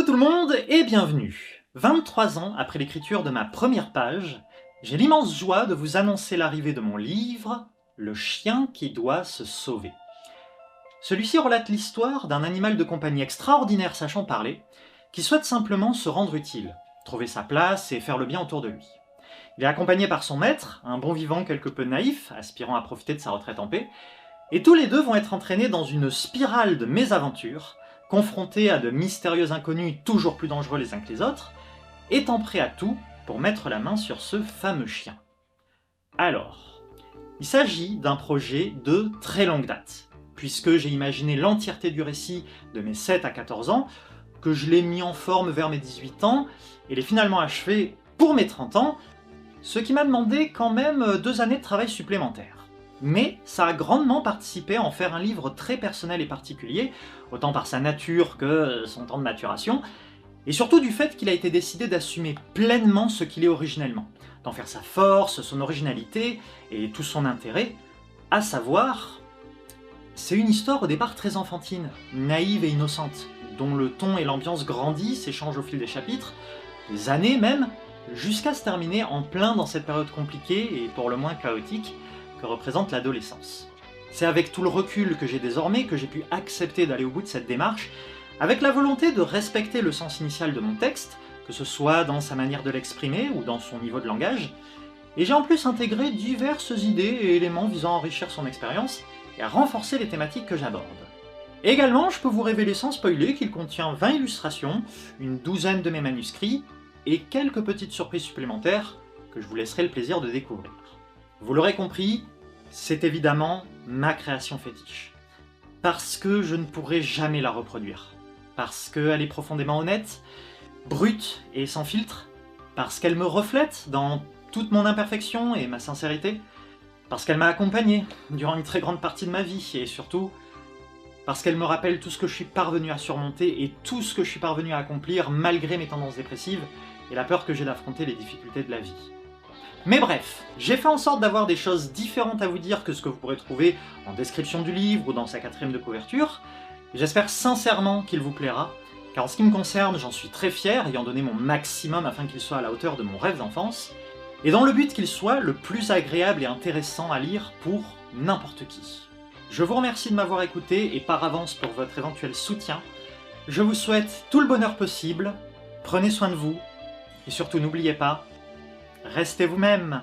tout le monde et bienvenue. 23 ans après l'écriture de ma première page, j'ai l'immense joie de vous annoncer l'arrivée de mon livre « Le chien qui doit se sauver ». Celui-ci relate l'histoire d'un animal de compagnie extraordinaire sachant parler, qui souhaite simplement se rendre utile, trouver sa place et faire le bien autour de lui. Il est accompagné par son maître, un bon vivant quelque peu naïf, aspirant à profiter de sa retraite en paix, et tous les deux vont être entraînés dans une spirale de mésaventures, confrontés à de mystérieux inconnus toujours plus dangereux les uns que les autres, étant prêts à tout pour mettre la main sur ce fameux chien. Alors, il s'agit d'un projet de très longue date, puisque j'ai imaginé l'entièreté du récit de mes 7 à 14 ans, que je l'ai mis en forme vers mes 18 ans, et l'ai finalement achevé pour mes 30 ans, ce qui m'a demandé quand même 2 années de travail supplémentaires. Mais ça a grandement participé à en faire un livre très personnel et particulier, autant par sa nature que son temps de maturation, et surtout du fait qu'il a été décidé d'assumer pleinement ce qu'il est originellement, d'en faire sa force, son originalité et tout son intérêt, à savoir, c'est une histoire au départ très enfantine, naïve et innocente, dont le ton et l'ambiance grandissent et changent au fil des chapitres, des années même, jusqu'à se terminer en plein dans cette période compliquée et pour le moins chaotique que représente l'adolescence. C'est avec tout le recul que j'ai désormais que j'ai pu accepter d'aller au bout de cette démarche, avec la volonté de respecter le sens initial de mon texte, que ce soit dans sa manière de l'exprimer ou dans son niveau de langage, et j'ai en plus intégré diverses idées et éléments visant à enrichir son expérience et à renforcer les thématiques que j'aborde. Également, je peux vous révéler sans spoiler qu'il contient 20 illustrations, une douzaine de mes manuscrits, et quelques petites surprises supplémentaires que je vous laisserai le plaisir de découvrir. Vous l'aurez compris, c'est évidemment ma création fétiche. Parce que je ne pourrai jamais la reproduire. Parce qu'elle est profondément honnête, brute et sans filtre. Parce qu'elle me reflète dans toute mon imperfection et ma sincérité. Parce qu'elle m'a accompagné durant une très grande partie de ma vie. Et surtout, parce qu'elle me rappelle tout ce que je suis parvenu à surmonter et tout ce que je suis parvenu à accomplir malgré mes tendances dépressives et la peur que j'ai d'affronter les difficultés de la vie. Mais bref, j'ai fait en sorte d'avoir des choses différentes à vous dire que ce que vous pourrez trouver en description du livre ou dans sa 4e de couverture, et j'espère sincèrement qu'il vous plaira, car en ce qui me concerne, j'en suis très fier, ayant donné mon maximum afin qu'il soit à la hauteur de mon rêve d'enfance, et dans le but qu'il soit le plus agréable et intéressant à lire pour n'importe qui. Je vous remercie de m'avoir écouté et par avance pour votre éventuel soutien. Je vous souhaite tout le bonheur possible, prenez soin de vous, et surtout n'oubliez pas, restez vous-même.